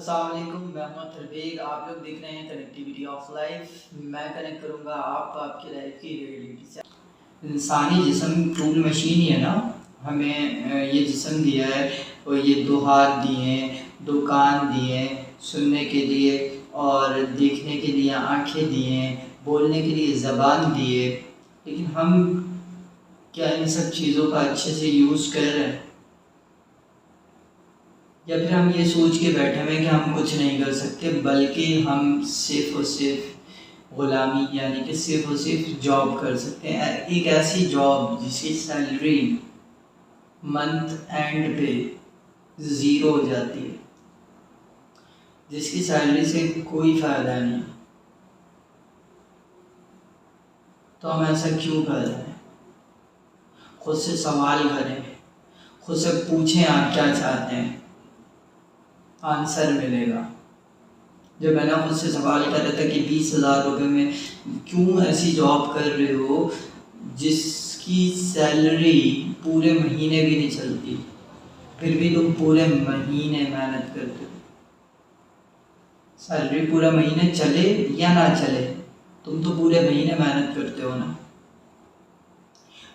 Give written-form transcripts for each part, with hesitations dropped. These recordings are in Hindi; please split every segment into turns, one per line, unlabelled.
अस्सलाम वालेकुम, मैं मोहम्मद रफीक। आप लोग देख रहे हैं कनेक्टिविटी ऑफ लाइफ। मैं कनेक्ट करूँगा आपकी लाइफ की रियलिटी से। इंसानी जिस्म टूल मशीन ही है ना। हमें ये जिस्म दिया है और ये दो हाथ दिए हैं, दो कान दिए हैं सुनने के लिए और देखने के लिए आँखें दिए हैं, बोलने के लिए ज़बान दिए। लेकिन हम क्या इन सब चीज़ों का अच्छे से यूज़ कर रहे हैं, या फिर हम ये सोच के बैठे हुए कि हम कुछ नहीं कर सकते, बल्कि हम सिर्फ और सिर्फ ग़ुलामी यानी कि सिर्फ और सिर्फ जॉब कर सकते हैं। एक ऐसी जॉब जिसकी सैलरी मंथ एंड पे ज़ीरो हो जाती है, जिसकी सैलरी से कोई फ़ायदा नहीं। तो हम ऐसा क्यों कर रहे हैं? खुद से सवाल करें, खुद से पूछें आप क्या चाहते हैं, आंसर मिलेगा। जब मैंने खुद से सवाल करा था कि 20,000 रुपये में क्यों ऐसी जॉब कर रहे हो जिसकी सैलरी पूरे महीने भी नहीं चलती, फिर भी तुम पूरे महीने मेहनत करते हो। सैलरी पूरा महीने चले या ना चले, तुम तो पूरे महीने मेहनत करते हो ना।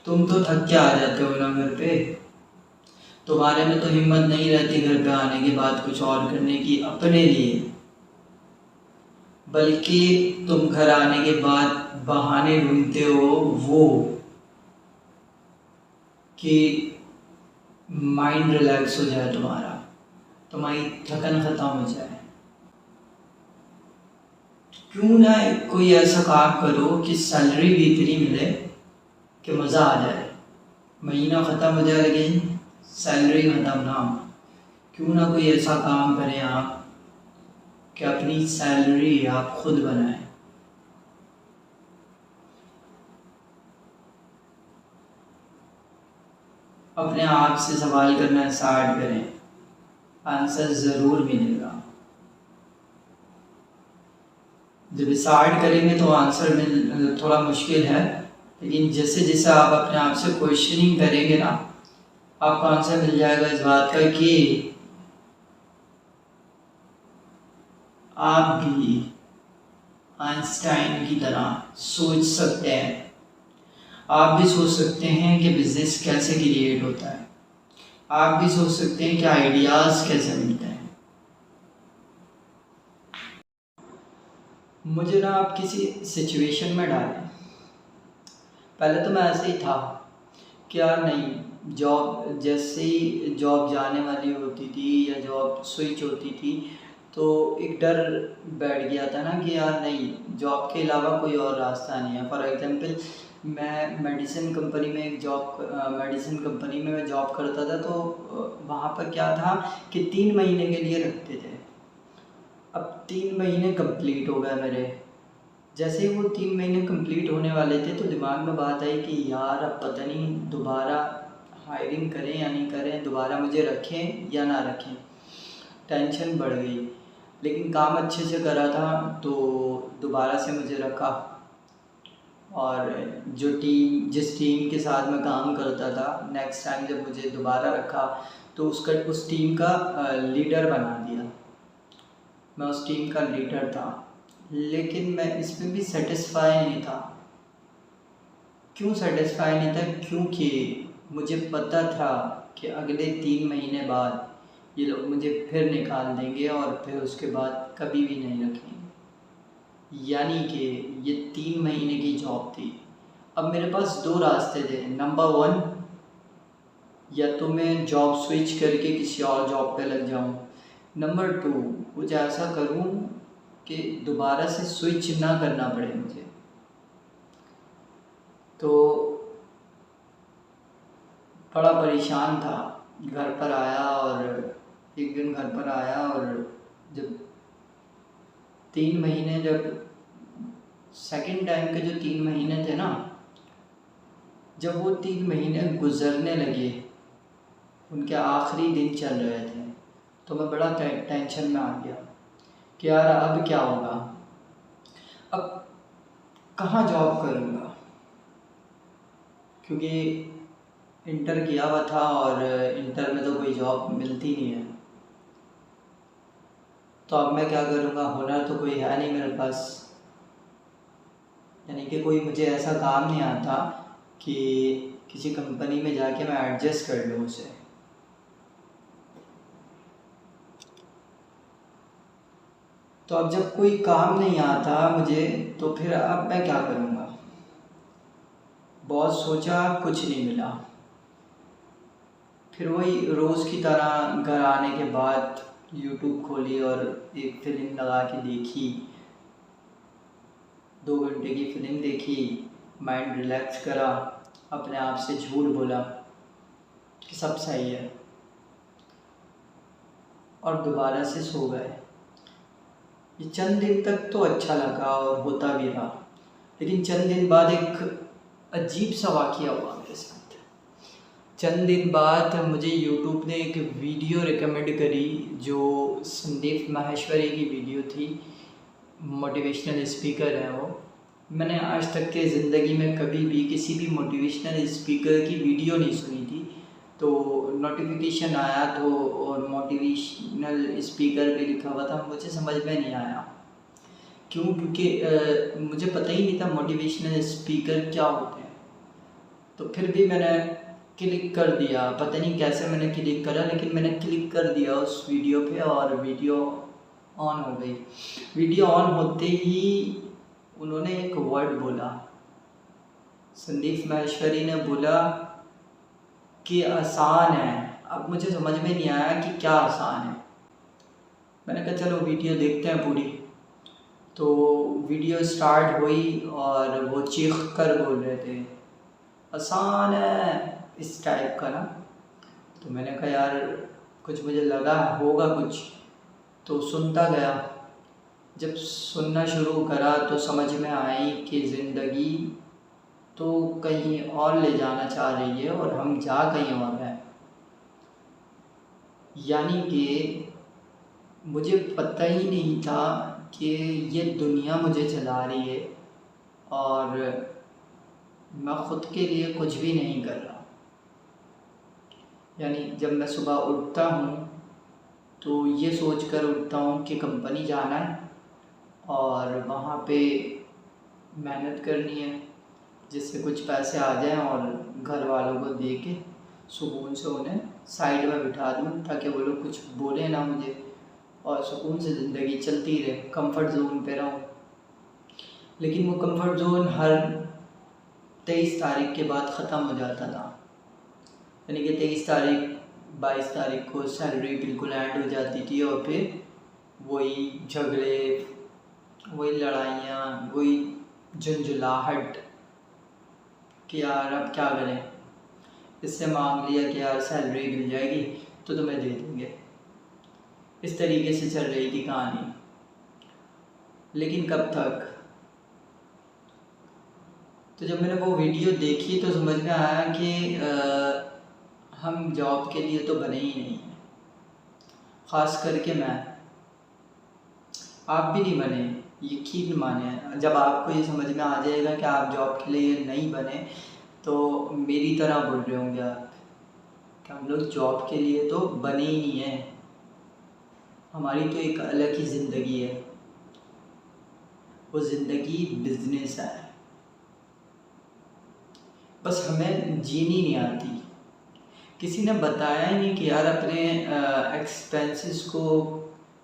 तुम तो थक के आ जाते हो ना घर पे। तुम्हारे में तो हिम्मत नहीं रहती घर पे आने के बाद कुछ और करने की अपने लिए, बल्कि तुम घर आने के बाद बहाने ढूंढते हो वो कि माइंड रिलैक्स हो जाए, तुम्हारी थकन ख़त्म हो जाए। क्यों ना कोई ऐसा काम करो कि सैलरी भी इतनी मिले कि मज़ा आ जाए। महीना ख़त्म हो जाए लेकिन सैलरी ख़त्म ना हो। क्यों ना कोई ऐसा काम करें आप कि अपनी सैलरी आप खुद बनाएं। अपने आप से सवाल करना स्टार्ट करें, आंसर ज़रूर मिलेगा। जब स्टार्ट करेंगे तो आंसर मिल थोड़ा मुश्किल है, लेकिन जैसे जैसे आप अपने आप से क्वेश्चनिंग करेंगे ना, आपको आंसर मिल जाएगा इस बात का कि आप भी आइंस्टाइन की तरह सोच सकते हैं। आप भी सोच सकते हैं कि बिजनेस कैसे क्रिएट होता है। आप भी सोच सकते हैं कि आइडियाज़ कैसे मिलते हैं। मुझे ना आप किसी सिचुएशन में डालें। पहले तो मैं ऐसे ही था, क्या नहीं, जॉब जैसे ही जॉब जाने वाली होती थी या जॉब स्विच होती थी तो एक डर बैठ गया था ना कि यार नहीं, जॉब के अलावा कोई और रास्ता नहीं है। फॉर एग्जांपल मैं मेडिसिन कंपनी में मैं जॉब करता था, तो वहाँ पर क्या था कि 3 महीने के लिए रखते थे। अब 3 महीने कंप्लीट हो गए मेरे। जैसे ही वो 3 महीने कंप्लीट होने वाले थे तो दिमाग में बात आई कि यार अब पता नहीं दोबारा हायरिंग करें या नहीं करें, दोबारा मुझे रखें या ना रखें। टेंशन बढ़ गई, लेकिन काम अच्छे से करा था तो दोबारा से मुझे रखा। और जिस टीम के साथ मैं काम करता था, नेक्स्ट टाइम जब मुझे दोबारा रखा तो उस टीम का लीडर बना दिया। मैं उस टीम का लीडर था, लेकिन मैं इसमें भी सेटिस्फाई नहीं था। क्यों सेटिस्फाई नहीं था? क्योंकि मुझे पता था कि अगले 3 महीने बाद ये लोग मुझे फिर निकाल देंगे और फिर उसके बाद कभी भी नहीं रखेंगे। यानी कि ये 3 महीने की जॉब थी। अब मेरे पास दो रास्ते थे। नंबर 1, या तो मैं जॉब स्विच करके किसी और जॉब पे लग जाऊँ। नंबर 2, कुछ ऐसा करूँ कि दोबारा से स्विच ना करना पड़े मुझे। तो बड़ा परेशान था। घर पर आया और एक दिन घर पर आया और जब 3 महीने, जब सेकंड टाइम के जो 3 महीने थे ना, जब वो 3 महीने गुजरने लगे, उनके आखिरी दिन चल रहे थे, तो मैं बड़ा टेंशन में आ गया कि यार अब क्या होगा, अब कहाँ जॉब करूँगा। क्योंकि इंटर किया हुआ था और इंटर में तो कोई जॉब मिलती नहीं है। तो अब मैं क्या करूँगा, हुनर तो कोई है नहीं मेरे पास, यानी कि कोई मुझे ऐसा काम नहीं आता कि किसी कंपनी में जाके मैं एडजस्ट कर लूँ उसे। तो अब जब कोई काम नहीं आता मुझे, तो फिर अब मैं क्या करूँगा। बहुत सोचा, कुछ नहीं मिला। फिर वही रोज़ की तरह घर आने के बाद यूट्यूब खोली और एक फ़िल्म लगा के देखी, 2 घंटे की फ़िल्म देखी, माइंड रिलैक्स करा, अपने आप से झूठ बोला कि सब सही है, और दोबारा से सो गए। ये चंद दिन तक तो अच्छा लगा और होता भी रहा, लेकिन चंद दिन बाद एक अजीब सा वाक़या हुआ मेरे साथ। चंद दिन बाद मुझे यूट्यूब ने एक वीडियो रिकमेंड करी, जो संदीप माहेश्वरी की वीडियो थी। मोटिवेशनल स्पीकर है वो। मैंने आज तक के ज़िंदगी में कभी भी किसी भी मोटिवेशनल स्पीकर की वीडियो नहीं सुनी थी। तो नोटिफिकेशन आया तो, और मोटिवेशनल स्पीकर भी लिखा हुआ था, मुझे समझ में नहीं आया क्यों, क्योंकि मुझे पता ही नहीं था मोटिवेशनल स्पीकर क्या होते हैं। तो फिर भी मैंने क्लिक कर दिया, पता नहीं कैसे मैंने क्लिक करा, लेकिन मैंने क्लिक कर दिया उस वीडियो पे और वीडियो ऑन हो गई। वीडियो ऑन होते ही उन्होंने एक वर्ड बोला, संदीप माहेश्वरी ने बोला कि आसान है। अब मुझे समझ में नहीं आया कि क्या आसान है। मैंने कहा चलो वीडियो देखते हैं पूरी। तो वीडियो स्टार्ट हुई और वो चीख कर बोल रहे थे आसान है, इस टाइप का ना। तो मैंने कहा यार, कुछ मुझे लगा होगा कुछ, तो सुनता गया। जब सुनना शुरू करा तो समझ में आई कि ज़िंदगी तो कहीं और ले जाना चाह रही है और हम जा कहीं और हैं। यानी कि मुझे पता ही नहीं था कि ये दुनिया मुझे चला रही है और मैं ख़ुद के लिए कुछ भी नहीं कर रहा। यानी जब मैं सुबह उठता हूँ तो ये सोच कर उठता हूँ कि कंपनी जाना है और वहाँ पे मेहनत करनी है, जिससे कुछ पैसे आ जाएं और घर वालों को दे के सुकून से उन्हें साइड में बिठा दूँ, ताकि वो लोग कुछ बोले ना मुझे, और सुकून से ज़िंदगी चलती रहे, कंफर्ट ज़ोन पे रहूँ। लेकिन वो कंफर्ट ज़ोन हर 23 तारीख के बाद ख़त्म हो जाता था। यानी कि 23 तारीख 22 तारीख को सैलरी बिल्कुल एंड हो जाती थी और फिर वही झगड़े, वही लड़ाइयाँ, वही झुंझुलाहट कि यार अब क्या करें, इससे मांग लिया कि यार सैलरी मिल जाएगी तो तुम्हें दे देंगे। इस तरीके से चल रही थी कहानी। लेकिन कब तक। तो जब मैंने वो वीडियो देखी तो समझ में आया कि हम जॉब के लिए तो बने ही नहीं हैं। ख़ास करके मैं, आप भी नहीं बने, यकीन माने। जब आपको ये समझ में आ जाएगा कि आप जॉब के लिए नहीं बने, तो मेरी तरह बोल रहे होंगे आप कि हम लोग जॉब के लिए तो बने ही नहीं हैं, हमारी तो एक अलग ही ज़िंदगी है। वो ज़िंदगी बिजनेस है, बस हमें जीनी नहीं आती। किसी ने बताया ही नहीं कि यार अपने एक्सपेंसेस को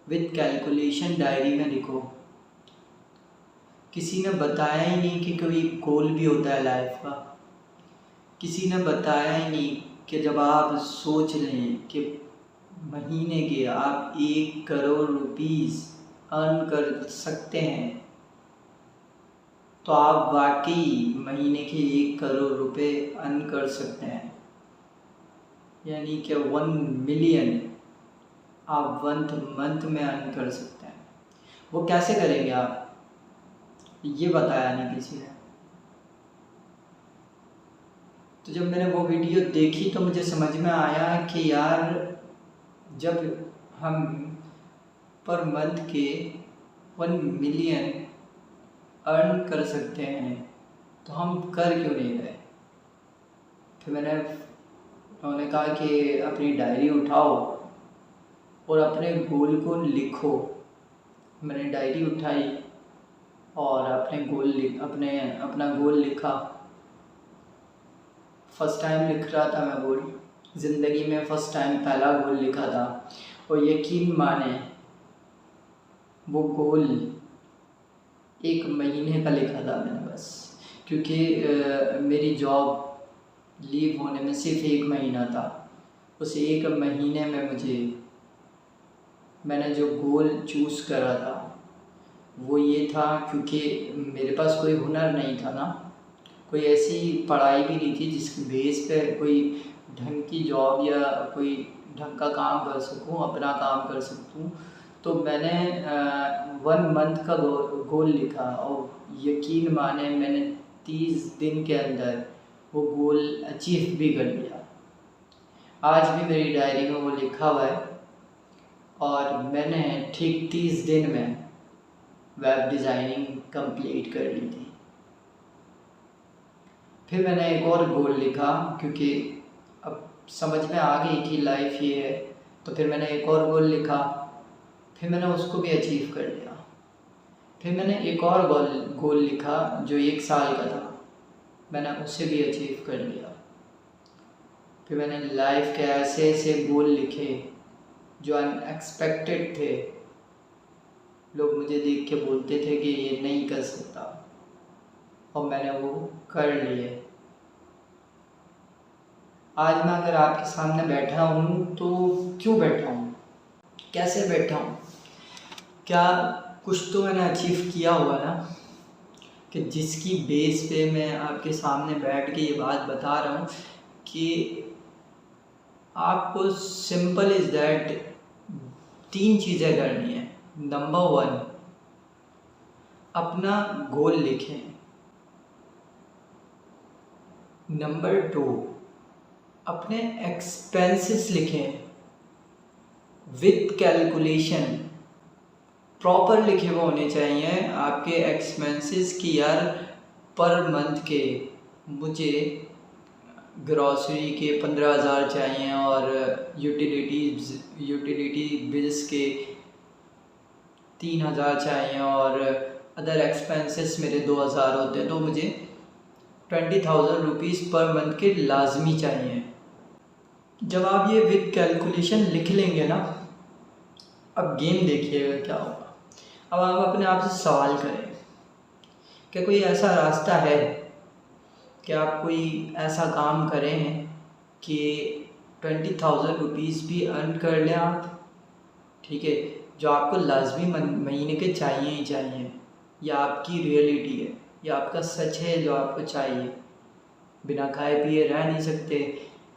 विद कैलकुलेशन डायरी में लिखो। किसी ने बताया ही नहीं कि कोई गोल भी होता है लाइफ का। किसी ने बताया ही नहीं कि जब आप सोच लें कि महीने के आप 1 करोड़ रुपीस अर्न कर सकते हैं, तो आप वाकई महीने के 1 करोड़ रुपए अर्न कर सकते हैं। यानी कि 1 मिलियन आप 1 मंथ में अर्न कर सकते हैं। वो कैसे करेंगे आप, ये बताया नहीं किसी ने। तो जब मैंने वो वीडियो देखी तो मुझे समझ में आया कि यार, जब हम पर मंथ के 1 मिलियन अर्न कर सकते हैं तो हम कर क्यों नहीं रहे। फिर उन्होंने कहा कि अपनी डायरी उठाओ और अपने गोल को लिखो मैंने डायरी उठाई और अपना गोल लिखा। फर्स्ट टाइम लिख रहा था मैं गोल, ज़िंदगी में फ़र्स्ट टाइम पहला गोल लिखा था। और यकीन माने वो गोल 1 महीने का लिखा था मैंने बस, क्योंकि मेरी जॉब लीव होने में सिर्फ 1 महीना था। उस 1 महीने में मैंने जो गोल चूज़ करा था वो ये था, क्योंकि मेरे पास कोई हुनर नहीं था ना, कोई ऐसी पढ़ाई भी नहीं थी जिसके बेस पे कोई ढंग की जॉब या कोई ढंग का काम कर सकूं, अपना काम कर सकूं। तो मैंने 1 मंथ का गोल लिखा और यकीन माने मैंने 30 दिन के अंदर वो गोल अचीव भी कर लिया। आज भी मेरी डायरी में वो लिखा हुआ है। और मैंने ठीक 30 दिन में वेब डिज़ाइनिंग कंप्लीट कर ली थी। फिर मैंने एक और गोल लिखा, क्योंकि अब समझ में आ गई कि लाइफ ये है, तो फिर मैंने एक और गोल लिखा। फिर मैंने उसको भी अचीव कर लिया। फिर मैंने एक और गोल लिखा जो 1 साल का था, मैंने उसे भी अचीव कर लिया। फिर मैंने लाइफ के ऐसे ऐसे गोल लिखे जो अनएक्सपेक्टेड थे। लोग मुझे देख के बोलते थे कि ये नहीं कर सकता, और मैंने वो कर लिए। आज मैं अगर आपके सामने बैठा हूँ तो क्यों बैठा हूँ, कैसे बैठा हूँ? क्या कुछ तो मैंने अचीव किया हुआ ना, कि जिसकी बेस पे मैं आपके सामने बैठ के ये बात बता रहा हूँ कि आपको सिंपल इज़ दैट 3 चीज़ें करनी है। नंबर 1, अपना गोल लिखें। नंबर 2, अपने एक्सपेंसेस लिखें विद कैलकुलेशन, प्रॉपर लिखे हुए होने चाहिए आपके एक्सपेंसेस की। यार पर मंथ के मुझे ग्रॉसरी के 15,000 चाहिए और यूटिलिटी बिल्स के 3,000 चाहिए और अदर एक्सपेंसेस मेरे 2,000 होते हैं, तो मुझे 20,000 रुपीज़ पर मंथ के लाजमी चाहिए। जब आप ये विद कैलकुलेशन लिख लेंगे ना, अब गेम देखिएगा क्या होगा। अब आप अपने आप से सवाल करें, क्या कोई ऐसा रास्ता है कि आप कोई ऐसा काम करें कि 20,000 रुपीज़ भी अर्न कर लें आप, ठीक है, जो आपको लाजमी महीने के चाहिए ही चाहिए, या आपकी रियलिटी है, या आपका सच है जो आपको चाहिए। बिना खाए पिए रह नहीं सकते,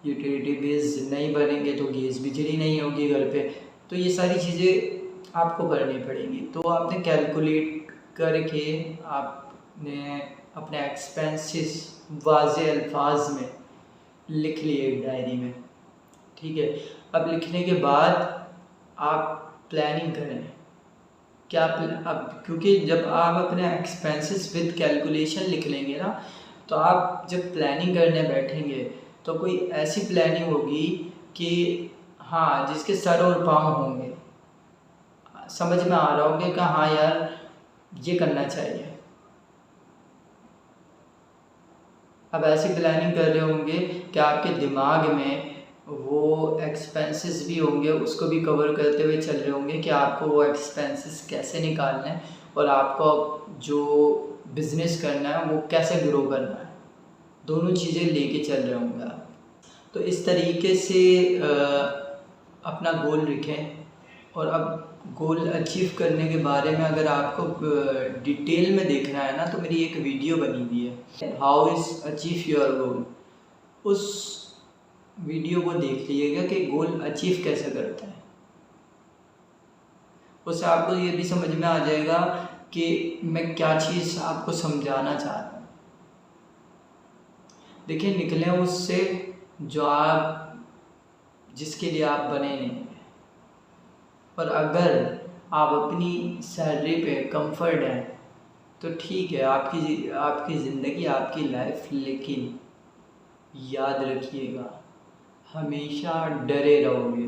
यूटिलिटी बिल्स नहीं भरेंगे तो गैस बिजली नहीं होगी घर पे, तो ये सारी चीज़ें आपको करनी पड़ेंगी। तो आपने कैलकुलेट करके आपने अपने एक्सपेंसेस वाज़े अल्फाज में लिख लिए डायरी में, ठीक है। अब लिखने के बाद आप प्लानिंग करें। अब क्योंकि जब आप अपने एक्सपेंसेस विद कैलकुलेशन लिख लेंगे ना, तो आप जब प्लानिंग करने बैठेंगे तो कोई ऐसी प्लानिंग होगी कि हाँ, जिसके सर और पाँव होंगे, समझ में आ रहा होगा कि हाँ यार ये करना चाहिए। अब ऐसी प्लानिंग कर रहे होंगे कि आपके दिमाग में वो एक्सपेंसेस भी होंगे, उसको भी कवर करते हुए चल रहे होंगे कि आपको वो एक्सपेंसेस कैसे निकालना है और आपको जो बिज़नेस करना है वो कैसे ग्रो करना है। दोनों चीज़ें लेके चल रहे होंगे आप। तो इस तरीके से अपना गोल रखें। और अब गोल अचीव करने के बारे में अगर आपको डिटेल में देखना है ना, तो मेरी एक वीडियो बनी हुई है, how is achieve your goal. उस वीडियो को देख लीजिएगा कि गोल अचीव कैसे करते हैं। उससे आपको ये भी समझ में आ जाएगा कि मैं क्या चीज़ आपको समझाना चाह रहा हूँ। देखिए, निकले उससे जो आप जिसके लिए आप बने नहीं हैं। और अगर आप अपनी सैलरी पे कंफर्ट हैं तो ठीक है, आपकी ज़िंदगी, आपकी लाइफ, लेकिन याद रखिएगा हमेशा डरे रहोगे